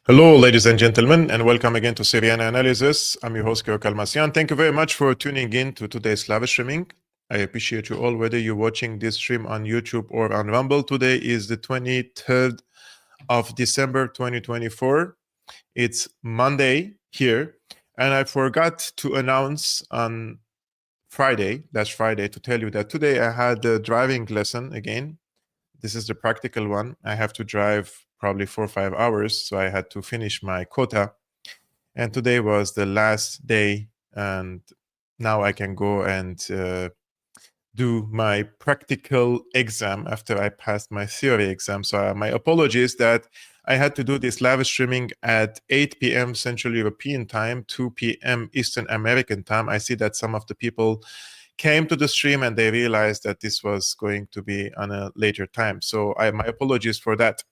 Hello, ladies and gentlemen, and welcome again to Syriana Analysis. I'm your host, Kevork Almassian. Thank you very much for tuning in to today's live streaming. I appreciate you all, whether you're watching this stream on YouTube or on Rumble. Today is the 23rd of December, 2024. It's Monday here, and I forgot to announce on Friday, last Friday, to tell you that today I had a driving lesson again. This is the practical one. I have to drive probably 4 or 5 hours, so I had to finish my quota. And today was the last day, and now I can go and do my practical exam after I passed my theory exam. So my apologies that I had to do this live streaming at 8 p.m. Central European time, 2 p.m. Eastern American time. I see that some of the people came to the stream and they realized that this was going to be on a later time. So my apologies for that.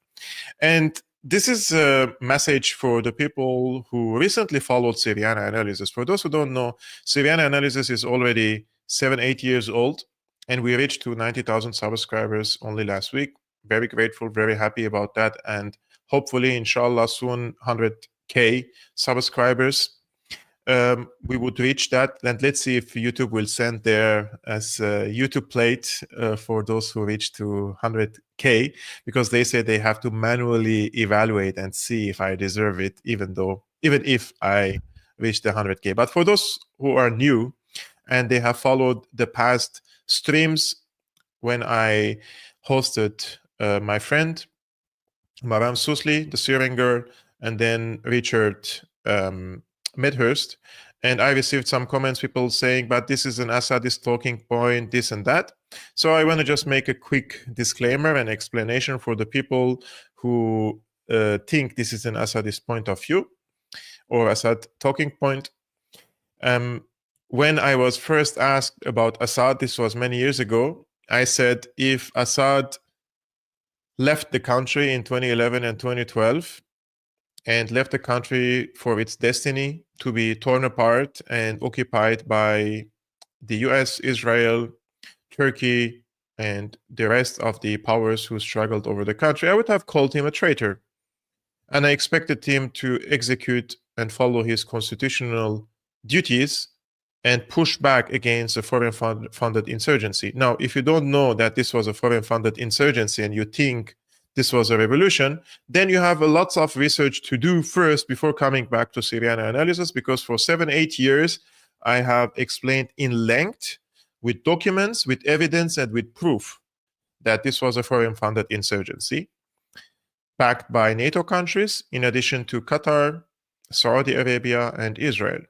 And this is a message for the people who recently followed Syriana Analysis. For those who don't know, Syriana Analysis is already 7-8 years old, and we reached to 90,000 subscribers only last week. Very grateful, very happy about that, and hopefully, inshallah, soon 100K subscribers. We would reach that, and let's see if YouTube will send there as a YouTube plate for those who reach to 100K, because they say they have to manually evaluate and see if I deserve it, even if I reach the 100K. But for those who are new and they have followed the past streams when I hosted my friend Maram Susli, the Syrian girl, and then Richard Medhurst, and I received some comments, people saying, but this is an Assadist talking point, this and that. So I want to just make a quick disclaimer and explanation for the people who think this is an Assadist point of view or Assad talking point. When I was first asked about Assad, this was many years ago, I said if Assad left the country in 2011 and 2012 and left the country for its destiny to be torn apart and occupied by the US, Israel, Turkey, and the rest of the powers who struggled over the country, I would have called him a traitor. And I expected him to execute and follow his constitutional duties and push back against a foreign-funded insurgency. Now, if you don't know that this was a foreign-funded insurgency and you think this was a revolution, then you have lots of research to do first before coming back to Syriana Analysis, because for 7-8 years, I have explained in length with documents, with evidence, and with proof that this was a foreign-funded insurgency backed by NATO countries, in addition to Qatar, Saudi Arabia, and Israel.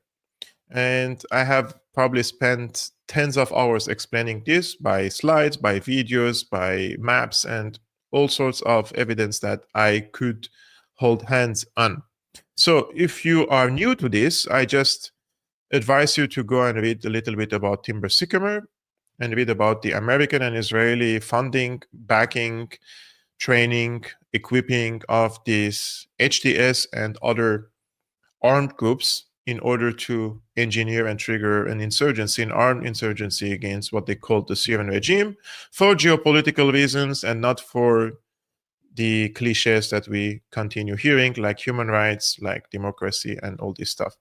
And I have probably spent tens of hours explaining this by slides, by videos, by maps, and all sorts of evidence that I could hold hands on. So if you are new to this, I just advise you to go and read a little bit about Timber Sycamore and read about the American and Israeli funding, backing, training, equipping of these HTS and other armed groups in order to engineer and trigger an insurgency, an armed insurgency against what they called the Syrian regime for geopolitical reasons and not for the cliches that we continue hearing, like human rights, like democracy, and all this stuff.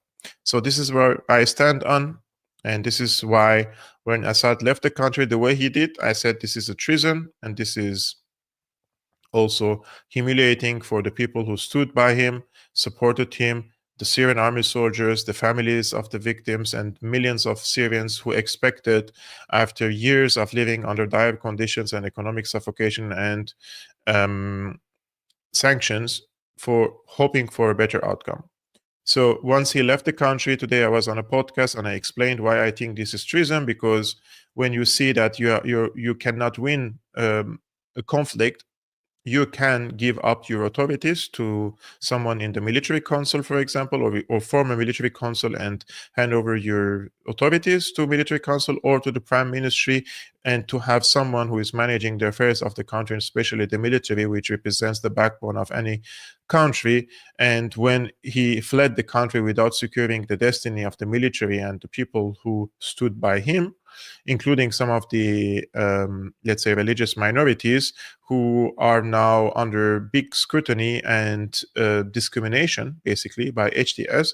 So this is where I stand on, and this is why when Assad left the country the way he did, I said this is a treason, and this is also humiliating for the people who stood by him, supported him, the Syrian army soldiers, the families of the victims, and millions of Syrians who expected, after years of living under dire conditions and economic suffocation and sanctions, for hoping for a better outcome. So once he left the country, today I was on a podcast and I explained why I think this is treason, because when you see that you cannot win a conflict, you can give up your authorities to someone in the military council, for example, or form a military council and hand over your authorities to military council or to the prime ministry, and to have someone who is managing the affairs of the country, especially the military, which represents the backbone of any country. And when he fled the country without securing the destiny of the military and the people who stood by him, including some of the, let's say, religious minorities who are now under big scrutiny and discrimination, basically, by HTS.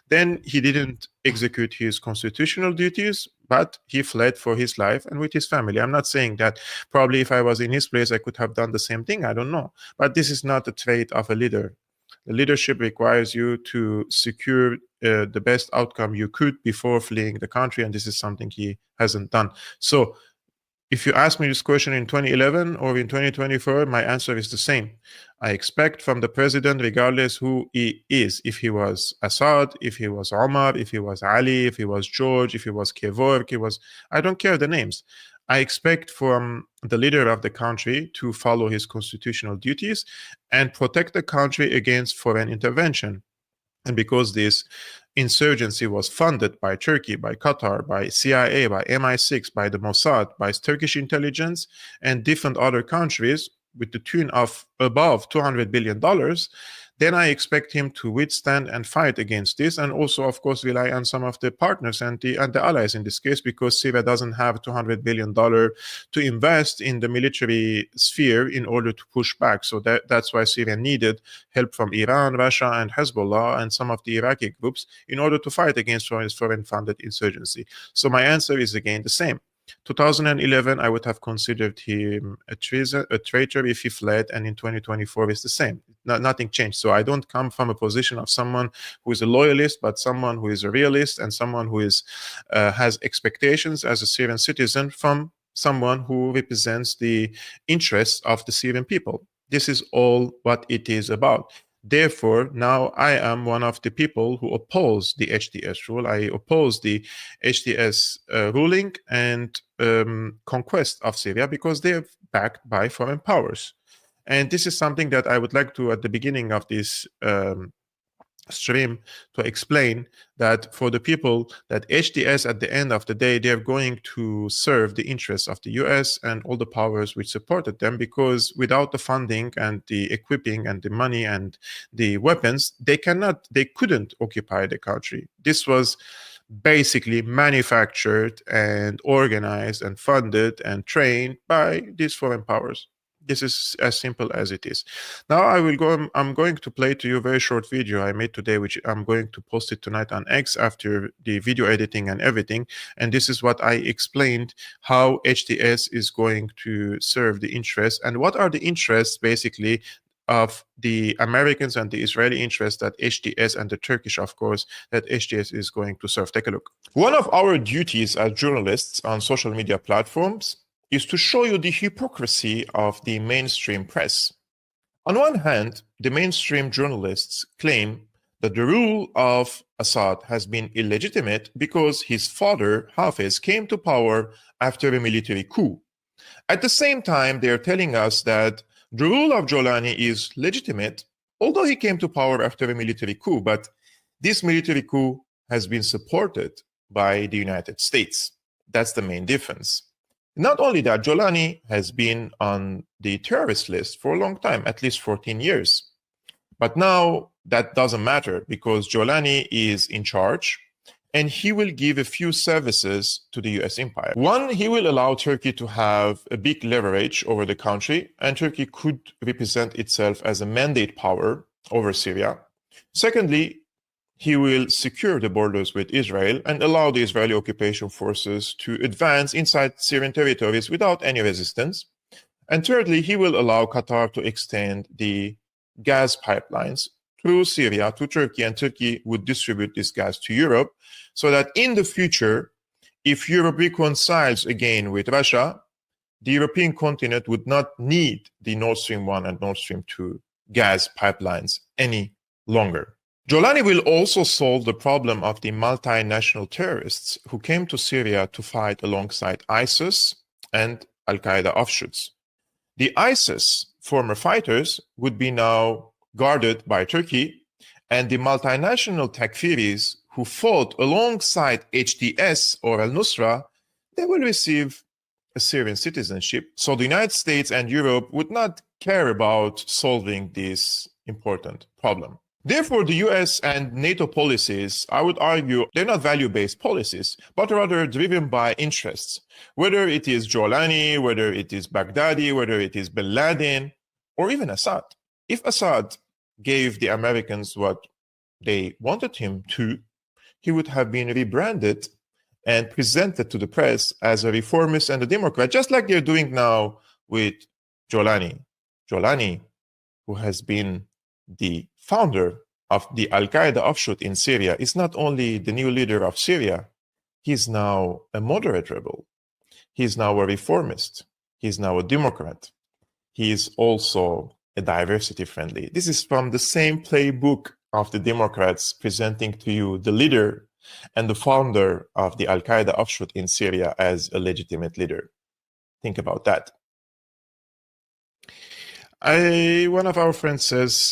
Then he didn't execute his constitutional duties, but he fled for his life and with his family. I'm not saying that probably if I was in his place, I could have done the same thing. I don't know. But this is not a trait of a leader. The leadership requires you to secure the best outcome you could before fleeing the country, and this is something he hasn't done. So if you ask me this question in 2011 or in 2024, my answer is the same. I expect from the president, regardless who he is, if he was Assad, if he was Omar, if he was Ali, if he was George, if he was Kevork, I don't care the names. I expect from the leader of the country to follow his constitutional duties and protect the country against foreign intervention. And because this insurgency was funded by Turkey, by Qatar, by CIA, by MI6, by the Mossad, by Turkish intelligence, and different other countries with the tune of above $200 billion, then I expect him to withstand and fight against this, and also, of course, rely on some of the partners and the allies in this case, because Syria doesn't have $200 billion to invest in the military sphere in order to push back. So that's why Syria needed help from Iran, Russia, and Hezbollah, and some of the Iraqi groups in order to fight against foreign-funded insurgency. So my answer is again the same. 2011, I would have considered him a traitor if he fled, and in 2024 it's the same. Nothing changed. So I don't come from a position of someone who is a loyalist, but someone who is a realist and someone who is has expectations as a Syrian citizen from someone who represents the interests of the Syrian people. This is all what it is about. Therefore, now I am one of the people who oppose the HTS rule. I oppose the HTS ruling and conquest of Syria because they are backed by foreign powers. And this is something that I would like to, at the beginning of this stream, to explain that for the people that HTS at the end of the day, they're going to serve the interests of the US and all the powers which supported them, because without the funding and the equipping and the money and the weapons, they couldn't occupy the country. This was basically manufactured and organized and funded and trained by these foreign powers. This is as simple as it is. Now I'm going to play to you a very short video I made today, which I'm going to post it tonight on X after the video editing and everything. And this is what I explained, how HTS is going to serve the interests and what are the interests basically of the Americans and the Israeli interests that HTS, and the Turkish, of course, that HTS is going to serve. Take a look. One of our duties as journalists on social media platforms is to show you the hypocrisy of the mainstream press. On one hand, the mainstream journalists claim that the rule of Assad has been illegitimate because his father, Hafez, came to power after a military coup. At the same time, they are telling us that the rule of Jolani is legitimate, although he came to power after a military coup, but this military coup has been supported by the United States. That's the main difference. Not only that, Jolani has been on the terrorist list for a long time, at least 14 years. But now that doesn't matter because Jolani is in charge and he will give a few services to the US empire. One, he will allow Turkey to have a big leverage over the country, and Turkey could represent itself as a mandate power over Syria. Secondly, he will secure the borders with Israel and allow the Israeli occupation forces to advance inside Syrian territories without any resistance. And thirdly, he will allow Qatar to extend the gas pipelines through Syria to Turkey, and Turkey would distribute this gas to Europe, so that in the future, if Europe reconciles again with Russia, the European continent would not need the Nord Stream 1 and Nord Stream 2 gas pipelines any longer. Jolani will also solve the problem of the multinational terrorists who came to Syria to fight alongside ISIS and Al-Qaeda offshoots. The ISIS former fighters would be now guarded by Turkey, and the multinational Takfiris who fought alongside HTS or al-Nusra, they will receive a Syrian citizenship. So the United States and Europe would not care about solving this important problem. Therefore, the US and NATO policies, I would argue, they're not value-based policies, but rather driven by interests. Whether it is Jolani, whether it is Baghdadi, whether it is bin Laden, or even Assad. If Assad gave the Americans what they wanted him to, he would have been rebranded and presented to the press as a reformist and a Democrat, just like they're doing now with Jolani. Jolani, who has been the founder of the Al-Qaeda offshoot in Syria, is not only the new leader of Syria, he's now a moderate rebel. He's now a reformist. He's now a Democrat. He is also a diversity friendly. This is from the same playbook of the Democrats presenting to you the leader and the founder of the Al-Qaeda offshoot in Syria as a legitimate leader. Think about that. One of our friends says,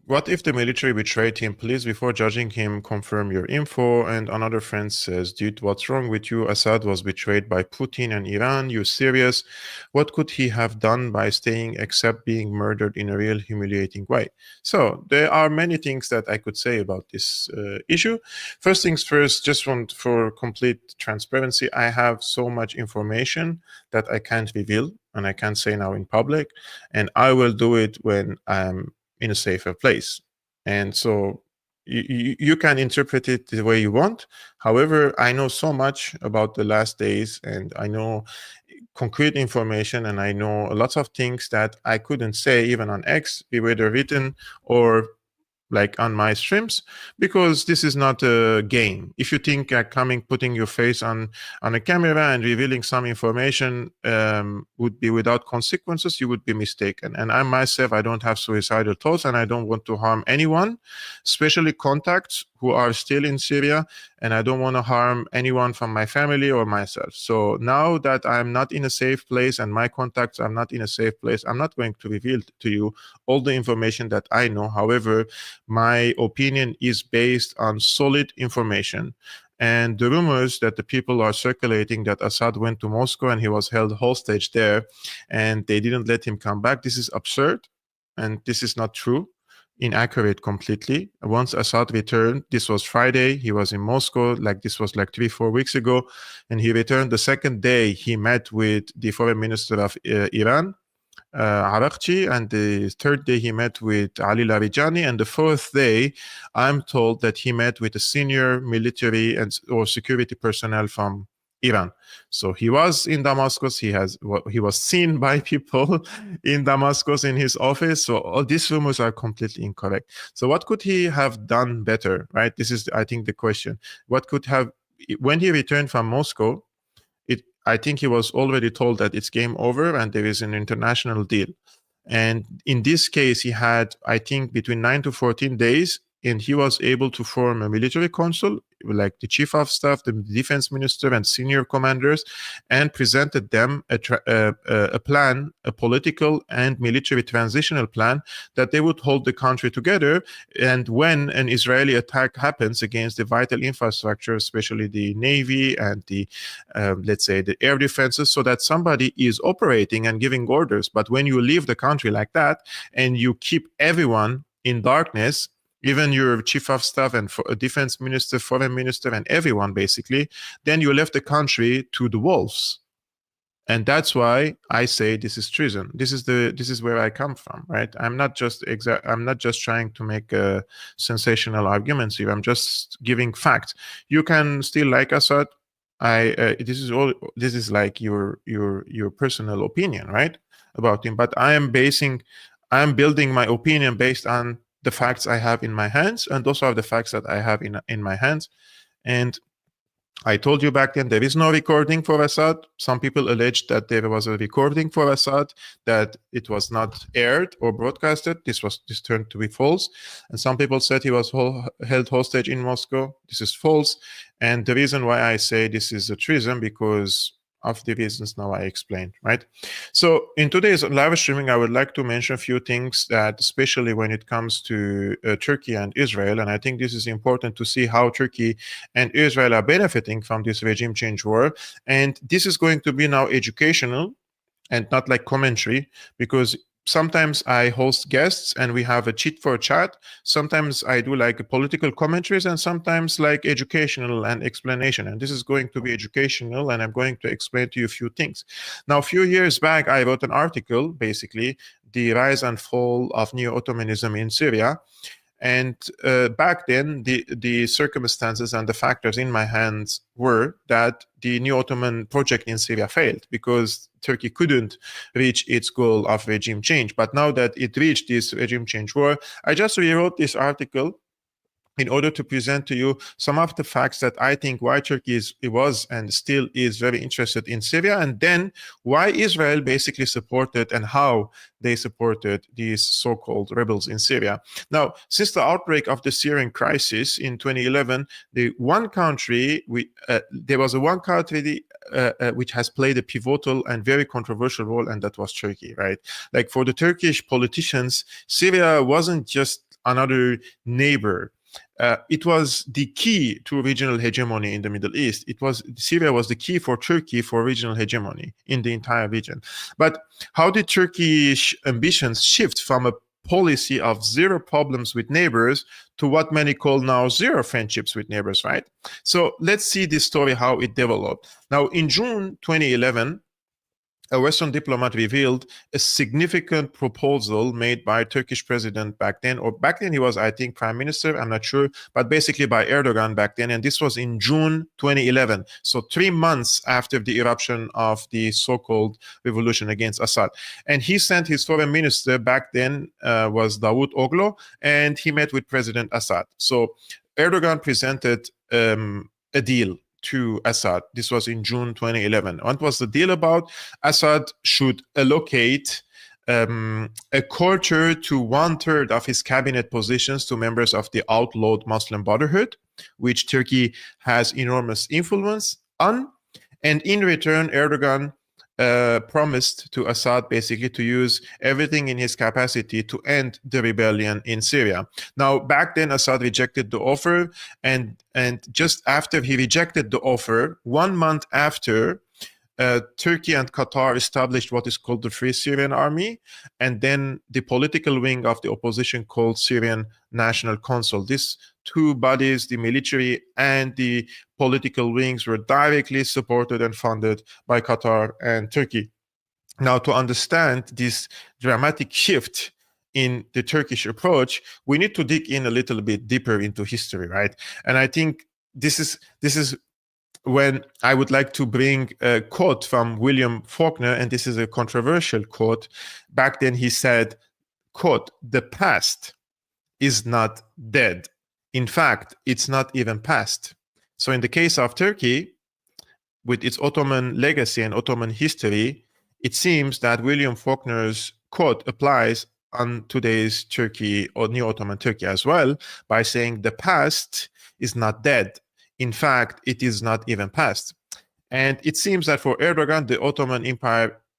what if the military betrayed him? Please, before judging him, confirm your info. And another friend says, dude, what's wrong with you? Assad was betrayed by Putin and Iran. You're serious? What could he have done by staying except being murdered in a real humiliating way? So there are many things that I could say about this issue. First things first, just for complete transparency, I have so much information that I can't reveal and I can't say now in public, and I will do it when I'm in a safer place. And so you can interpret it the way you want. However, I know so much about the last days, and I know concrete information, and I know lots of things that I couldn't say even on X, whether written or like on my streams, because this is not a game. If you think putting your face on a camera and revealing some information would be without consequences, you would be mistaken. And I myself, I don't have suicidal thoughts, and I don't want to harm anyone, especially contacts who are still in Syria, and I don't want to harm anyone from my family or myself. So now that I'm not in a safe place and my contacts are not in a safe place, I'm not going to reveal to you all the information that I know. However, my opinion is based on solid information. And the rumors that the people are circulating that Assad went to Moscow and he was held hostage there and they didn't let him come back, this is absurd and this is not true. Inaccurate completely. Once Assad returned, this was Friday, he was in Moscow, this was 3-4 weeks ago, and he returned the second day. He met with the foreign minister of Iran, Arakchi, and the third day he met with Ali Larijani, and the fourth day I'm told that he met with a senior military or security personnel from Iran. So he was in Damascus. He was seen by people in Damascus in his office. So all these rumors are completely incorrect. So what could he have done better, right? This is, I think, the question. What could have, when he returned from Moscow, I think he was already told that it's game over and there is an international deal. And in this case, he had, I think, between 9 to 14 days, and he was able to form a military council, like the chief of staff, the defense minister, and senior commanders, and presented them a plan, a political and military transitional plan that they would hold the country together. And when an Israeli attack happens against the vital infrastructure, especially the navy and the, let's say, the air defenses, so that somebody is operating and giving orders. But when you leave the country like that and you keep everyone in darkness, even your chief of staff and defense minister, foreign minister, and everyone basically, then you left the country to the wolves. And that's why I say this is treason. This is where I come from, right? I'm not just trying to make sensational arguments here. I'm just giving facts. You can still like Assad. This is like your personal opinion, right, about him. But I'm building my opinion based on the facts I have in my hands, and those are the facts that I have in my hands. And I told you back then there is no recording for Assad. Some people alleged that there was a recording for Assad, that it was not aired or broadcasted. This turned to be false. And some people said he was held hostage in Moscow. This is false. And the reason why I say this is a treason, because of the reasons now I explained, right? So in today's live streaming, I would like to mention a few things that, especially when it comes to Turkey and Israel, and I think this is important to see how Turkey and Israel are benefiting from this regime change war. And this is going to be now educational and not like commentary, because sometimes I host guests and we have a chit for chat. Sometimes I do like political commentaries and sometimes like educational and explanation. And this is going to be educational and I'm going to explain to you a few things. Now, a few years back, I wrote an article, basically, the rise and fall of Neo-Ottomanism in Syria. And back then, the circumstances and the factors in my hands were that the New Ottoman project in Syria failed because Turkey couldn't reach its goal of regime change. But now that it reached this regime change war, I just rewrote this article in order to present to you some of the facts that I think why Turkey was and still is very interested in Syria, and then why Israel basically supported and how they supported these so-called rebels in Syria. Now, since the outbreak of the Syrian crisis in 2011, there was one country which has played a pivotal and very controversial role, and that was Turkey, right? Like for the Turkish politicians, Syria wasn't just another neighbor. It was the key to regional hegemony in the Middle East. Syria was the key for Turkey for regional hegemony in the entire region. But how did Turkish ambitions shift from a policy of zero problems with neighbors to what many call now zero friendships with neighbors, right? So let's see this story, how it developed. Now, in June 2011, a Western diplomat revealed a significant proposal made by Turkish president back then, or back then he was, I think, prime minister, I'm not sure, but basically by Erdogan back then. And this was in June 2011. So 3 months after the eruption of the so-called revolution against Assad. And he sent his foreign minister back then was Davut Oglu, and he met with President Assad. So Erdogan presented a deal to Assad. This was in June 2011. What was the deal about? Assad should allocate a quarter to 1/3 of his cabinet positions to members of the outlawed Muslim Brotherhood, which Turkey has enormous influence on. And in return, Erdogan promised to Assad basically to use everything in his capacity to end the rebellion in Syria. Now, back then, Assad rejected the offer, and just after he rejected the offer, 1 month after, Turkey and Qatar established what is called the Free Syrian Army, and then the political wing of the opposition called Syrian National Council. These two bodies, the military and the political wings, were directly supported and funded by Qatar and Turkey. Now, to understand this dramatic shift in the Turkish approach, we need to dig in a little bit deeper into history, right? And I think this is when I would like to bring a quote from William Faulkner, and this is a controversial quote. Back then he said, quote, "The past is not dead. In fact, it's not even past." So in the case of Turkey, with its Ottoman legacy and Ottoman history, it seems that William Faulkner's quote applies on today's Turkey or Neo-Ottoman Turkey as well, by saying the past is not dead. In fact, it is not even past. And it seems that for Erdogan, the Ottoman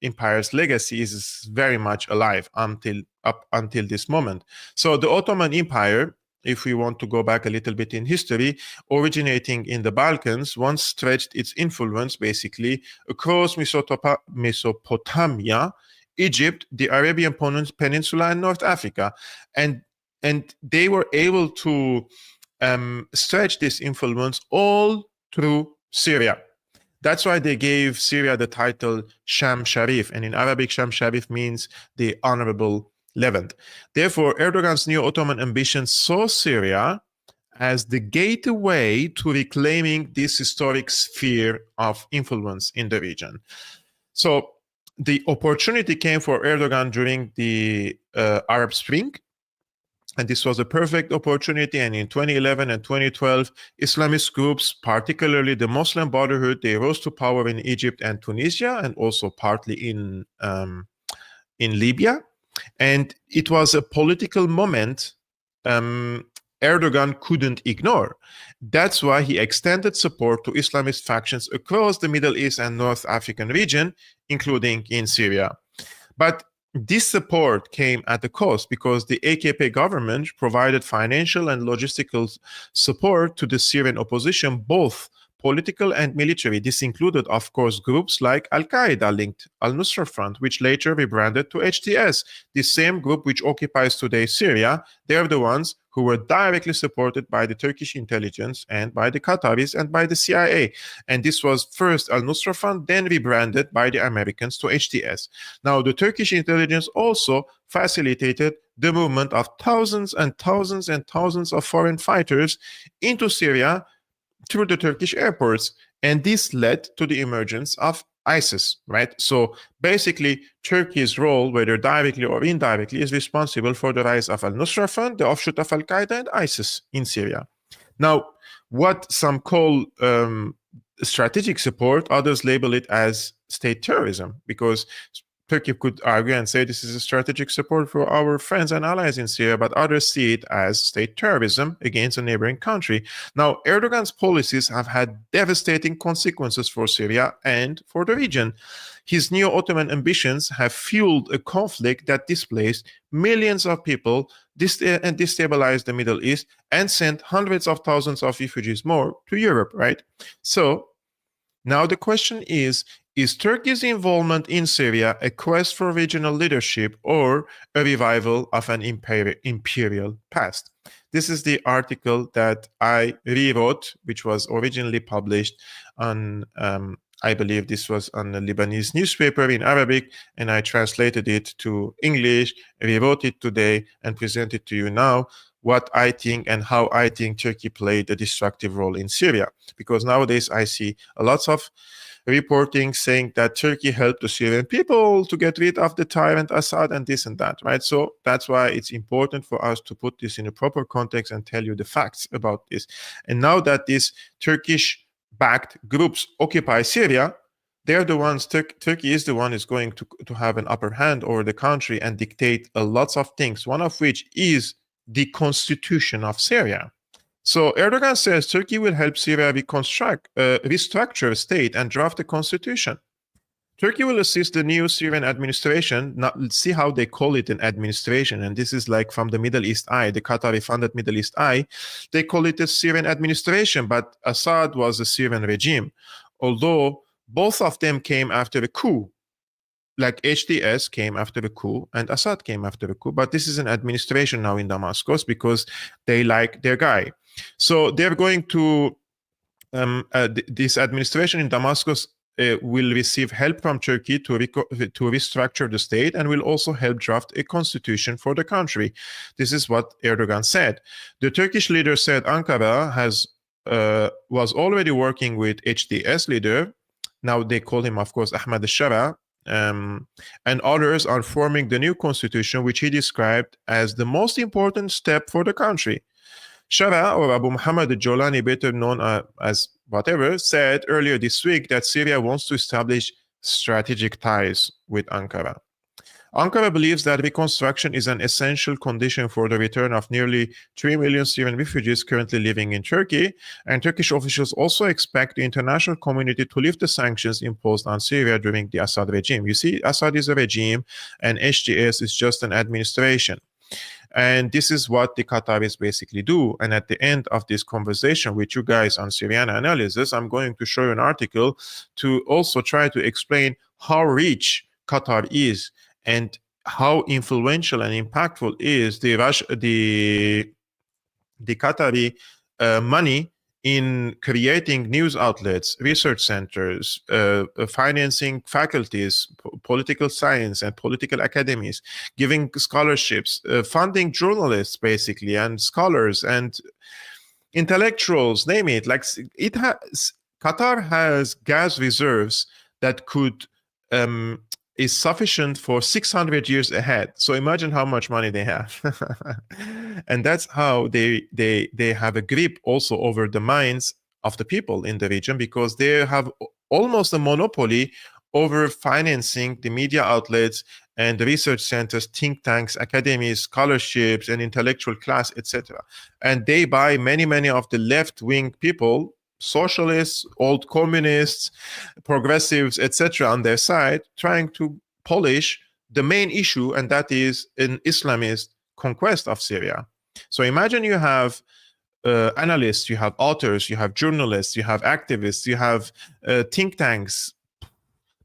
Empire's legacy is very much alive up until this moment. So the Ottoman Empire, if we want to go back a little bit in history, originating in the Balkans, once stretched its influence basically across Mesopotamia, Egypt, the Arabian Peninsula, and North Africa. And they were able to stretch this influence all through Syria. That's why they gave Syria the title Sham Sharif, and in Arabic, Sham Sharif means the honorable Levant. Therefore, Erdogan's neo-Ottoman ambitions saw Syria as the gateway to reclaiming this historic sphere of influence in the region. So the opportunity came for Erdogan during the Arab Spring, and this was a perfect opportunity. And in 2011 and 2012, Islamist groups, particularly the Muslim Brotherhood, they rose to power in Egypt and Tunisia, and also partly in Libya. And it was a political moment Erdogan couldn't ignore. That's why he extended support to Islamist factions across the Middle East and North African region, including in Syria. But this support came at a cost, because the AKP government provided financial and logistical support to the Syrian opposition, both political and military. This included, of course, groups like Al-Qaeda linked Al-Nusra Front, which later rebranded to HTS. The same group which occupies today Syria, they're the ones who were directly supported by the Turkish intelligence and by the Qataris and by the CIA. And this was first Al-Nusra Front, then rebranded by the Americans to HTS. Now, the Turkish intelligence also facilitated the movement of thousands and thousands and thousands of foreign fighters into Syria through the Turkish airports. And this led to the emergence of ISIS, right? So basically, Turkey's role, whether directly or indirectly, is responsible for the rise of Al-Nusra Front, the offshoot of Al-Qaeda, and ISIS in Syria. Now, what some call strategic support, others label it as state terrorism, because Turkey could argue and say this is a strategic support for our friends and allies in Syria, but others see it as state terrorism against a neighboring country. Now, Erdogan's policies have had devastating consequences for Syria and for the region. His neo-Ottoman ambitions have fueled a conflict that displaced millions of people and destabilized the Middle East and sent hundreds of thousands of refugees more to Europe, right? So now the question is Turkey's involvement in Syria a quest for regional leadership or a revival of an imperial past? This is the article that I rewrote, which was originally published on, I believe this was on a Lebanese newspaper in Arabic, and I translated it to English, rewrote it today, and present it to you now, what I think and how I think Turkey played a destructive role in Syria. Because nowadays I see a lot of reporting saying that Turkey helped the Syrian people to get rid of the tyrant Assad and this and that, right? So that's why it's important for us to put this in a proper context and tell you the facts about this. And now that these Turkish-backed groups occupy Syria, they're the ones, Turkey is the one who's going to have an upper hand over the country and dictate lots of things, one of which is the constitution of Syria. So Erdogan says Turkey will help Syria restructure a state and draft a constitution. Turkey will assist the new Syrian administration. See how they call it an administration, and this is like from the Middle East Eye, the Qatari-funded Middle East Eye. They call it a Syrian administration, but Assad was a Syrian regime, although both of them came after a coup. Like HTS came after the coup and Assad came after the coup, but this is an administration now in Damascus because they like their guy. So they're going to, this administration in Damascus will receive help from Turkey to restructure the state and will also help draft a constitution for the country. This is what Erdogan said. The Turkish leader said Ankara was already working with HTS leader. Now they call him, of course, Ahmed al-Shara. And others are forming the new constitution, which he described as the most important step for the country. Shara, or Abu Muhammad al-Jolani, better known as whatever, said earlier this week that Syria wants to establish strategic ties with Ankara. Ankara believes that reconstruction is an essential condition for the return of nearly 3 million Syrian refugees currently living in Turkey, and Turkish officials also expect the international community to lift the sanctions imposed on Syria during the Assad regime. You see, Assad is a regime and HTS is just an administration. And this is what the Qataris basically do. And at the end of this conversation with you guys on Syriana Analysis, I'm going to show you an article to also try to explain how rich Qatar is and how influential and impactful is the Qatari money in creating news outlets, research centers, financing faculties, political science and political academies, giving scholarships, funding journalists basically, and scholars and intellectuals, name it. Like Qatar has gas reserves that could is sufficient for 600 years ahead. So imagine how much money they have. And that's how they have a grip also over the minds of the people in the region, because they have almost a monopoly over financing the media outlets and the research centers, think tanks, academies, scholarships, and intellectual class, etc. And they buy many of the left-wing people, socialists, old communists, progressives, etc., on their side, trying to polish the main issue, and that is an Islamist conquest of Syria. So imagine you have analysts, you have authors, you have journalists, you have activists, you have think tanks,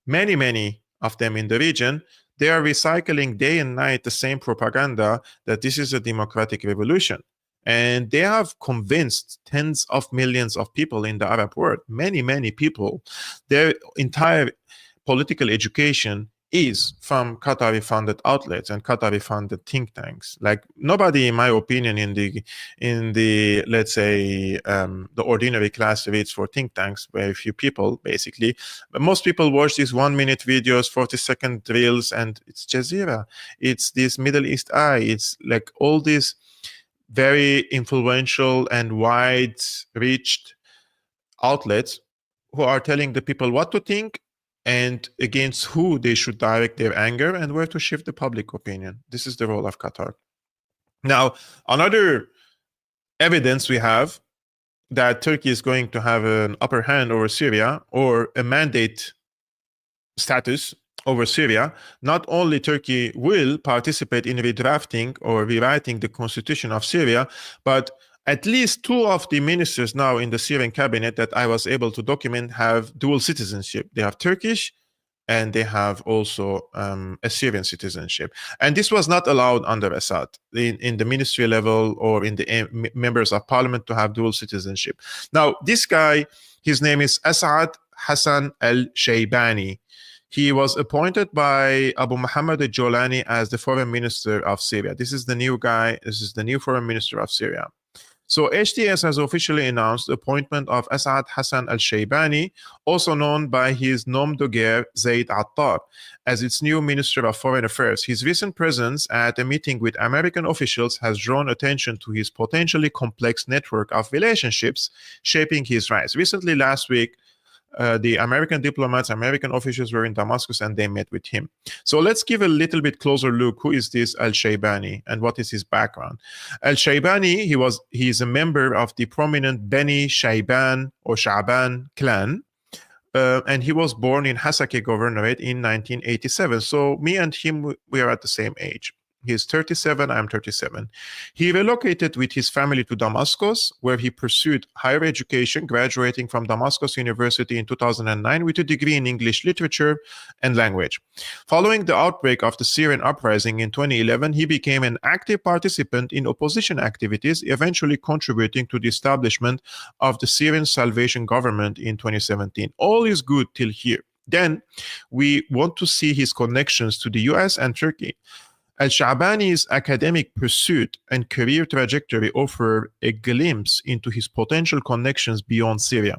many of them in the region. They are recycling day and night the same propaganda that this is a democratic revolution. And they have convinced tens of millions of people in the Arab world, many people. Their entire political education is from Qatari funded outlets and Qatari funded think tanks. Like nobody, in my opinion, in the let's say the ordinary class reads for think tanks. Very few people, basically. But most people watch these 1-minute videos, 40-second reels, and it's Jazeera. It's this Middle East Eye. It's like all these very influential and wide-reached outlets who are telling the people what to think and against who they should direct their anger and where to shift the public opinion. This is the role of Qatar. Now, another evidence we have that Turkey is going to have an upper hand over Syria or a mandate status over Syria, not only Turkey will participate in redrafting or rewriting the constitution of Syria, but at least 2 of the ministers now in the Syrian cabinet that I was able to document have dual citizenship. They have Turkish and they have also a Syrian citizenship. And this was not allowed under Assad in the ministry level or in the members of parliament to have dual citizenship. Now, this guy, his name is Assad Hassan al-Shaybani. He was appointed by Abu Muhammad al-Jolani as the foreign minister of Syria. This is the new guy. This is the new foreign minister of Syria. So HTS has officially announced the appointment of Assad Hassan al-Shaybani, also known by his nom de guerre Zaid Attar, as its new Minister of Foreign Affairs. His recent presence at a meeting with American officials has drawn attention to his potentially complex network of relationships shaping his rise. Recently, last week, the American diplomats, American officials were in Damascus and they met with him. So let's give a little bit closer look. Who is this al-Shaybani and what is his background? Al-Shaybani, he is a member of the prominent Beni Shayban or Sha'ban clan. And he was born in Hasake Governorate in 1987. So me and him, we are at the same age. He's 37, I'm 37. He relocated with his family to Damascus, where he pursued higher education, graduating from Damascus University in 2009 with a degree in English literature and language. Following the outbreak of the Syrian uprising in 2011, he became an active participant in opposition activities, eventually contributing to the establishment of the Syrian Salvation Government in 2017. All is good till here. Then we want to see his connections to the US and Turkey. Al-Sha'bani's academic pursuit and career trajectory offer a glimpse into his potential connections beyond Syria.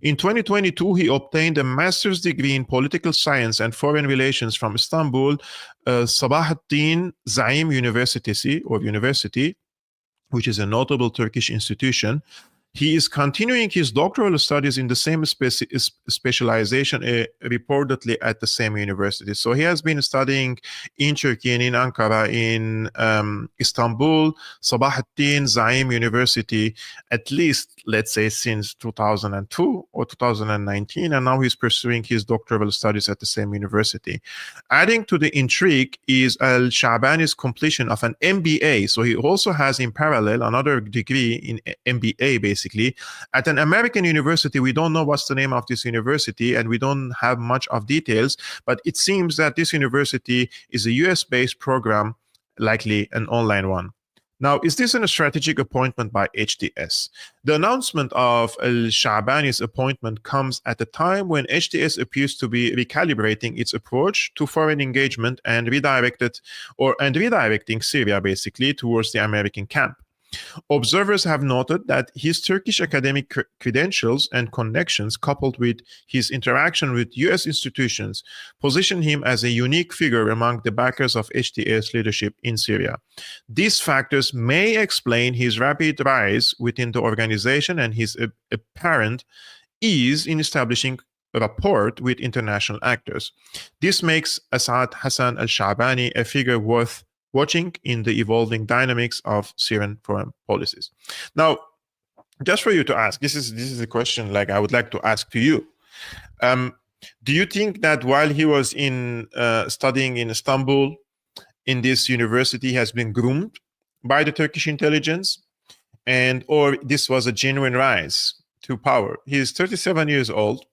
In 2022, he obtained a master's degree in political science and foreign relations from Istanbul Sabahattin Zaim University, which is a notable Turkish institution. He is continuing his doctoral studies in the same specialization, reportedly at the same university. So he has been studying in Turkey and in Ankara, in Istanbul, Sabahattin Zaim University, at least, let's say, since 2002 or 2019, and now he's pursuing his doctoral studies at the same university. Adding to the intrigue is Al-Sha'bani's completion of an MBA. So he also has in parallel another degree in MBA, basically, at an American university. We don't know what's the name of this university and we don't have much of details, but it seems that this university is a US-based program, likely an online one. Now, is this a strategic appointment by HTS? The announcement of Al-Sha'bani's appointment comes at a time when HTS appears to be recalibrating its approach to foreign engagement and redirecting Syria, basically, towards the American camp. Observers have noted that his Turkish academic credentials and connections, coupled with his interaction with US institutions, position him as a unique figure among the backers of HTS leadership in Syria. These factors may explain his rapid rise within the organization and his apparent ease in establishing a rapport with international actors. This makes Assad Hassan al-Sha'bani a figure worth watching in the evolving dynamics of Syrian foreign policies. Now, just for you to ask, this is a question like I would like to ask to you. Do you think that while he was studying in Istanbul, in this university, has been groomed by the Turkish intelligence? or this was a genuine rise to power. He is 37 years old.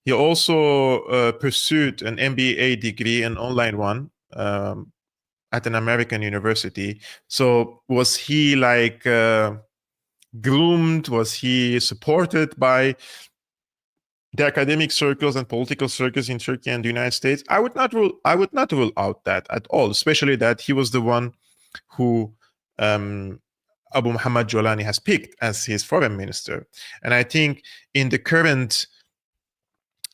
He also pursued an MBA degree, an online one, at an American university. So was he like groomed? Was he supported by the academic circles and political circles in Turkey and the United States? I would not rule out that at all, especially that he was the one who Abu Muhammad Jolani has picked as his foreign minister. And I think in the current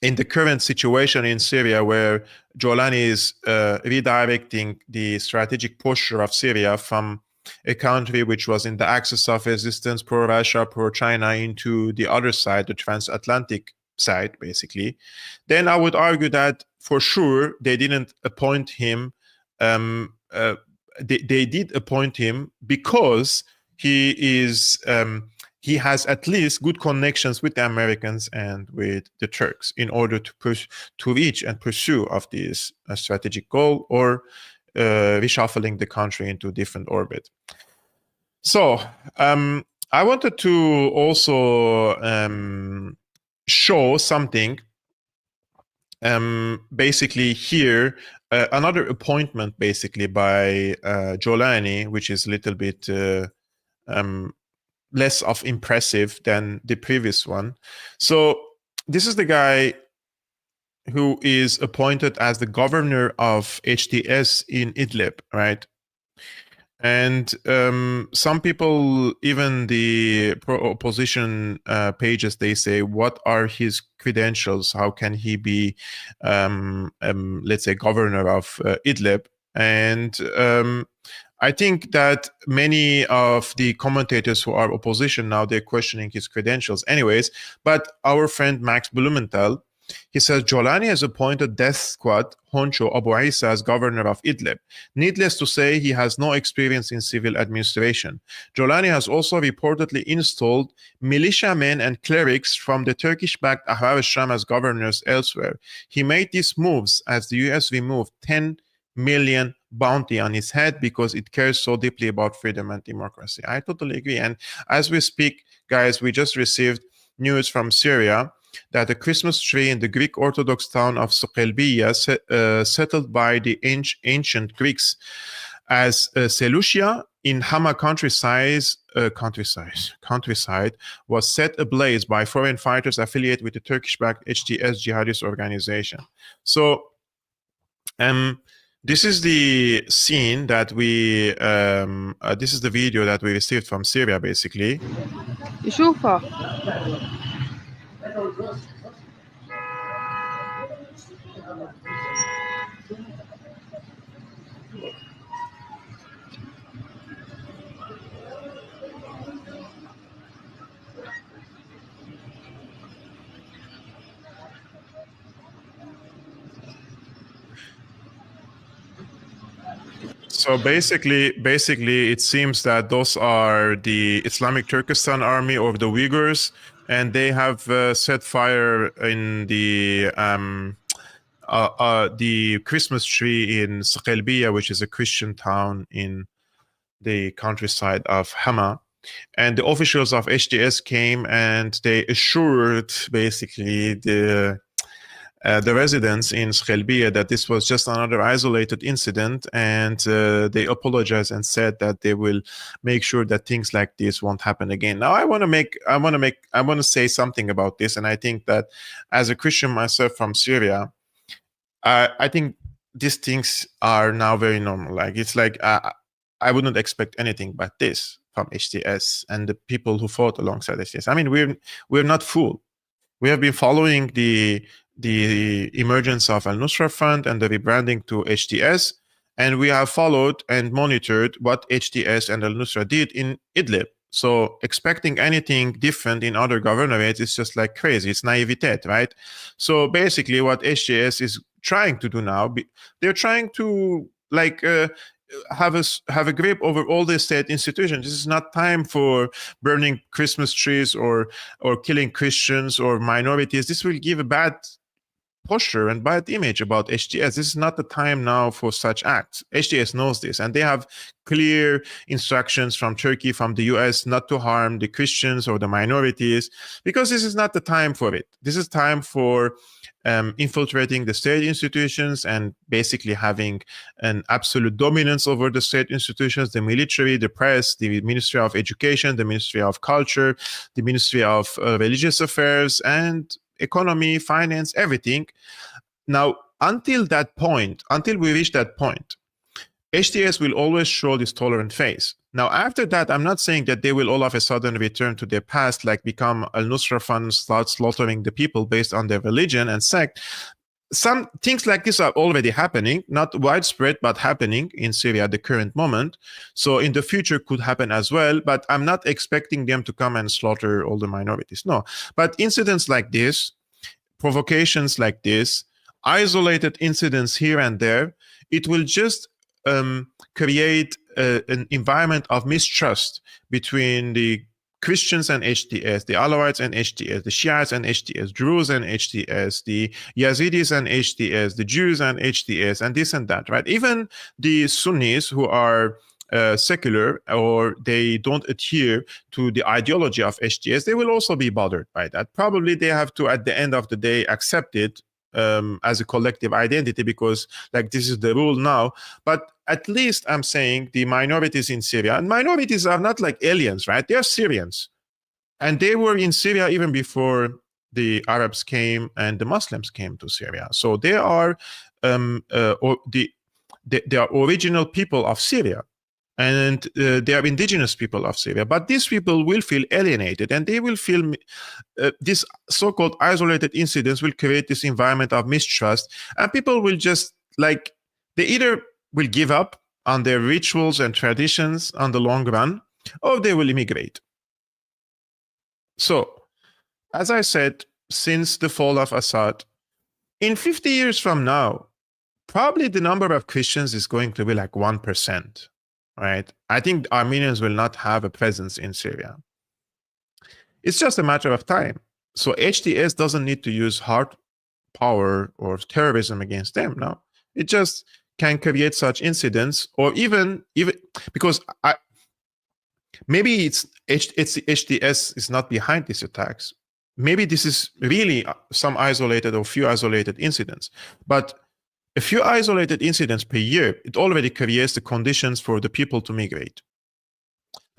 situation in Syria, where Jolani is redirecting the strategic posture of Syria from a country which was in the axis of resistance, pro-Russia, pro-China, into the other side, the transatlantic side, basically, then I would argue that for sure they didn't appoint him. They did appoint him because he is he has at least good connections with the Americans and with the Turks in order to reach and pursue of this strategic goal, or reshuffling the country into different orbit. So I wanted to also show something. Basically here, another appointment basically by Jolani, which is a little bit less of impressive than the previous one. So this is the guy who is appointed as the governor of HTS in Idlib, right? And some people, even the pro-opposition pages, they say, what are his credentials? How can he be, let's say, governor of Idlib? And I think that many of the commentators who are opposition now, they're questioning his credentials anyways. But our friend Max Blumenthal, he says, Jolani has appointed death squad Honcho Abu Isa as governor of Idlib. Needless to say, he has no experience in civil administration. Jolani has also reportedly installed militiamen and clerics from the Turkish-backed Ahrar al-Sham as governors elsewhere. He made these moves as the US removed 10 million bounty on his head because it cares so deeply about freedom and democracy. I totally agree. And as we speak, guys, we just received news from Syria that a Christmas tree in the Greek Orthodox town of Sokelbiya, settled by the ancient Greeks as Seleucia in Hama countryside, was set ablaze by foreign fighters affiliated with the Turkish-backed HTS jihadist organization. So, this is the scene that we, this is the video that we received from Syria, basically. So basically, it seems that those are the Islamic Turkestan army or the Uyghurs, and they have set fire in the Christmas tree in Sokelbiya, which is a Christian town in the countryside of Hama. And the officials of HTS came and they assured basically the residents in Sokelbiya that this was just another isolated incident, and they apologized and said that they will make sure that things like this won't happen again. Now, I want to say something about this, and I think that as a Christian myself from Syria, I think these things are now very normal. Like it's like I wouldn't expect anything but this from HTS and the people who fought alongside HTS. I mean, we're not fooled. We have been following the emergence of Al-Nusra Front and the rebranding to HTS, and we have followed and monitored what HTS and Al-Nusra did in Idlib. So expecting anything different in other governorates is just like crazy. It's naivete, right? So basically what HTS is trying to do now, they're trying to like have a grip over all the state institutions. This is not time for burning Christmas trees or killing Christians or minorities. This will give a bad posture and bad image about HTS. This is not the time now for such acts. HTS knows this, and they have clear instructions from Turkey, from the US, not to harm the Christians or the minorities, because this is not the time for it. This is time for infiltrating the state institutions and basically having an absolute dominance over the state institutions, the military, the press, the Ministry of Education, the Ministry of Culture, the Ministry of Religious Affairs, and economy, finance, everything. Now, until we reach that point, HTS will always show this tolerant face. Now, after that, I'm not saying that they will all of a sudden return to their past, like become al-Nusra Fund, start slaughtering the people based on their religion and sect. Some things like this are already happening, not widespread, but happening in Syria at the current moment. So in the future could happen as well, but I'm not expecting them to come and slaughter all the minorities. No, but incidents like this, provocations like this, isolated incidents here and there, it will just create an environment of mistrust between the Christians and HTS, the Alawites and HTS, the Shiites and HTS, Druze and HTS, the Yazidis and HTS, the Jews and HTS, and this and that, right? Even the Sunnis who are secular or they don't adhere to the ideology of HTS, they will also be bothered by that. Probably they have to, at the end of the day, accept it as a collective identity, because like this is the rule now. But at least I'm saying the minorities in Syria, and minorities are not like aliens, right? They are Syrians, and they were in Syria even before the Arabs came and the Muslims came to Syria. So they are they are original people of Syria, and they are indigenous people of Syria. But these people will feel alienated, and they will feel this so-called isolated incidents will create this environment of mistrust, and people will just like, they either will give up on their rituals and traditions on the long run, or they will immigrate. So, as I said, since the fall of Assad, in 50 years from now, probably the number of Christians is going to be like 1%. Right? I think Armenians will not have a presence in Syria. It's just a matter of time. So HTS doesn't need to use hard power or terrorism against them. No, it just can create such incidents, or even because maybe it's HTS is not behind these attacks. Maybe this is really some isolated or few isolated incidents, but a few isolated incidents per year, it already creates the conditions for the people to migrate.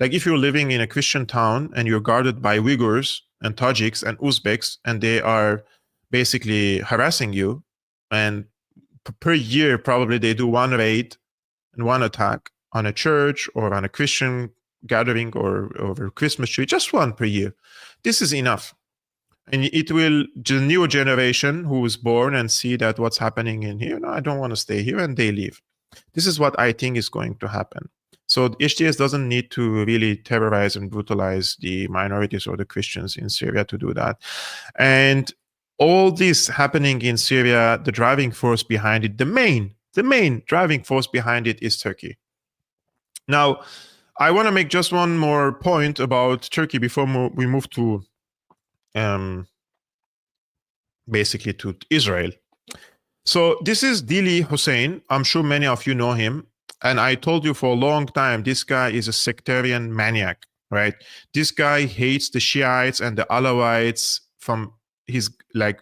Like if you're living in a Christian town and you're guarded by Uyghurs and Tajiks and Uzbeks, and they are basically harassing you, and per year probably they do one raid and one attack on a church or on a Christian gathering or over Christmas tree, just one per year. This is enough. And it will, the new generation who is born and see that what's happening in here, no, I don't want to stay here, and they leave. This is what I think is going to happen. So HTS doesn't need to really terrorize and brutalize the minorities or the Christians in Syria to do that. And all this happening in Syria, the driving force behind it, the main driving force behind it is Turkey. Now, I want to make just one more point about Turkey before we move to basically to Israel. So this is Dili Hussein. I'm sure many of you know him. And I told you for a long time, this guy is a sectarian maniac, right? This guy hates the Shiites and the Alawites from his, like,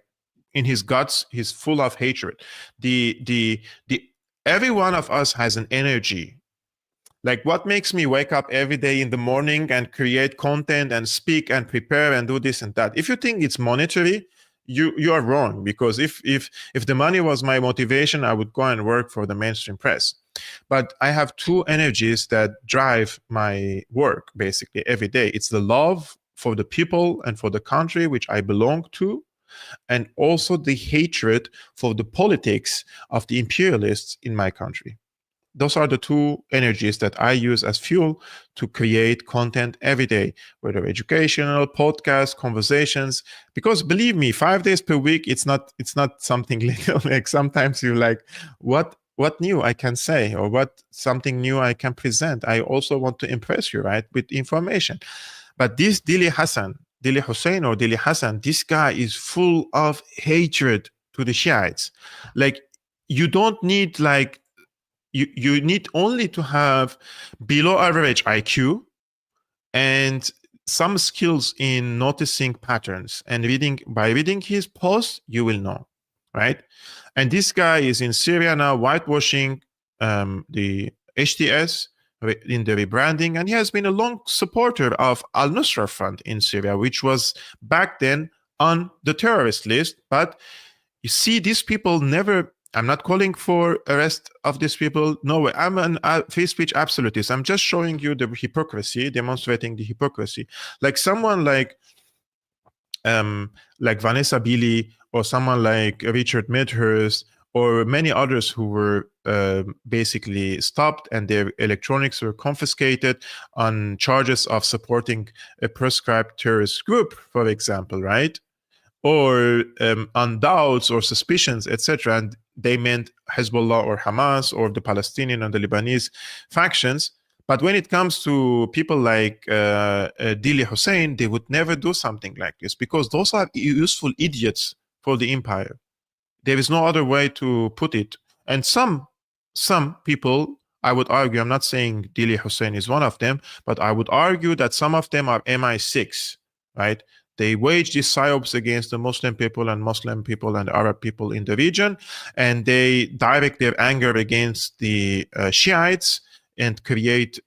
in his guts, he's full of hatred. Every one of us has an energy. Like, what makes me wake up every day in the morning and create content and speak and prepare and do this and that? If you think it's monetary, you are wrong, because if the money was my motivation, I would go and work for the mainstream press. But I have two energies that drive my work basically every day. It's the love for the people and for the country which I belong to, and also the hatred for the politics of the imperialists in my country. Those are the two energies that I use as fuel to create content every day, whether educational, podcasts, conversations. Because believe me, 5 days per week, it's not something little. Like sometimes you're like, what new I can say, or what something new I can present. I also want to impress you, right, with information. But this Dili Hussein, or Dili Hassan, this guy is full of hatred to the Shiites. Like, you don't need like, you need only to have below average IQ and some skills in noticing patterns, and by reading his posts, you will know, right? And this guy is in Syria now, whitewashing the HTS in the rebranding, and he has been a long supporter of Al-Nusra Front in Syria, which was back then on the terrorist list. But you see, these people never, I'm not calling for arrest of these people. No way. I'm an free speech absolutist. I'm just showing you the hypocrisy, demonstrating the hypocrisy. Like someone like Vanessa Beeley, or someone like Richard Medhurst, or many others who were basically stopped and their electronics were confiscated on charges of supporting a prescribed terrorist group, for example, right? Or on doubts or suspicions, etc. And they meant Hezbollah or Hamas or the Palestinian and the Lebanese factions. But when it comes to people like Dili Hussein, they would never do something like this, because those are useful idiots for the empire. There is no other way to put it. And some people, I would argue, I'm not saying Dili Hussein is one of them, but I would argue that some of them are MI6, right? They wage these psyops against the Muslim people and Arab people in the region, and they direct their anger against the Shiites and create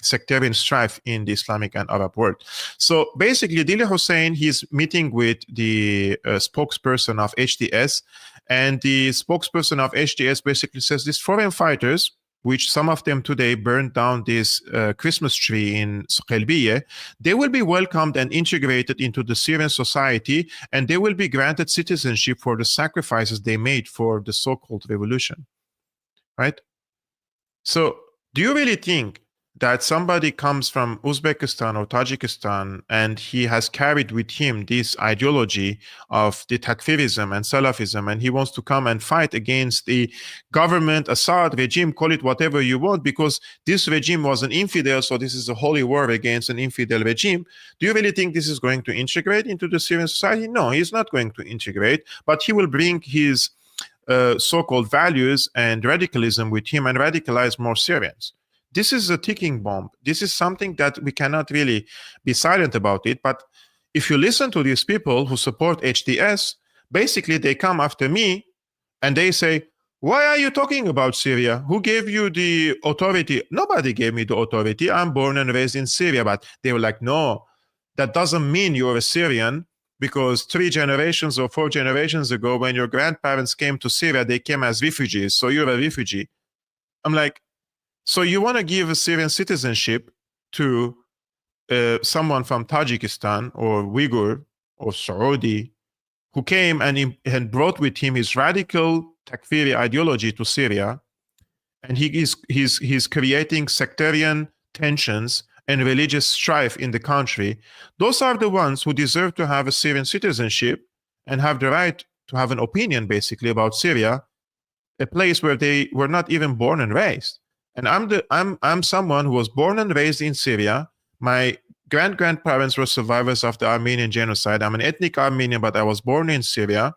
sectarian strife in the Islamic and Arab world. So basically, Dili Hussein, he's meeting with the spokesperson of HTS, and the spokesperson of HTS basically says these foreign fighters, which some of them today burned down this Christmas tree in Suqailbiyya, they will be welcomed and integrated into the Syrian society, and they will be granted citizenship for the sacrifices they made for the so-called revolution, right? So do you really think that somebody comes from Uzbekistan or Tajikistan and he has carried with him this ideology of the Takfirism and Salafism, and he wants to come and fight against the government, Assad regime, call it whatever you want, because this regime was an infidel, so this is a holy war against an infidel regime? Do you really think this is going to integrate into the Syrian society? No, he's not going to integrate, but he will bring his so-called values and radicalism with him and radicalize more Syrians. This is a ticking bomb. This is something that we cannot really be silent about it. But if you listen to these people who support HTS, basically they come after me and they say, why are you talking about Syria? Who gave you the authority? Nobody gave me the authority. I'm born and raised in Syria. But they were like, no, that doesn't mean you're a Syrian, because 3 generations or 4 generations ago, when your grandparents came to Syria, they came as refugees. So you're a refugee. I'm like, so you want to give a Syrian citizenship to someone from Tajikistan or Uyghur or Saudi who came and brought with him his radical Takfiri ideology to Syria, and he's creating sectarian tensions and religious strife in the country. Those are the ones who deserve to have a Syrian citizenship and have the right to have an opinion, basically, about Syria, a place where they were not even born and raised. And I'm someone who was born and raised in Syria. My grandparents were survivors of the Armenian genocide. I'm an ethnic Armenian, but I was born in Syria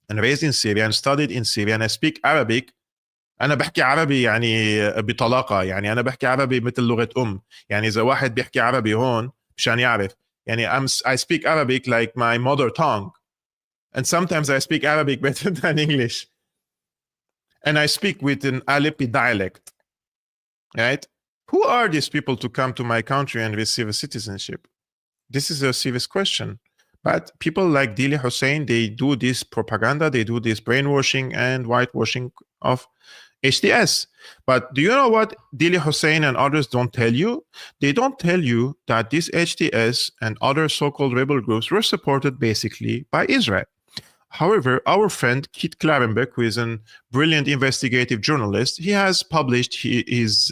and raised in Syria and studied in Syria, and I speak Arabic. أنا بحكي عربي يعني بطلاقة، يعني أنا بحكي عربي مثل لغة يعني إذا واحد بيحكي عربي هون مشان يعرف، يعني I speak Arabic like my mother tongue, and sometimes I speak Arabic better than English, and I speak with an Aleppi dialect, right? Who are these people to come to my country and receive a citizenship? This is a serious question. But people like Dili Hussein, they do this propaganda, they do this brainwashing and whitewashing of HTS. But do you know what Dili Hussein and others don't tell you? They don't tell you that this HTS and other so-called rebel groups were supported basically by Israel. However, our friend Kit Klarenbeck, who is a brilliant investigative journalist, he has published his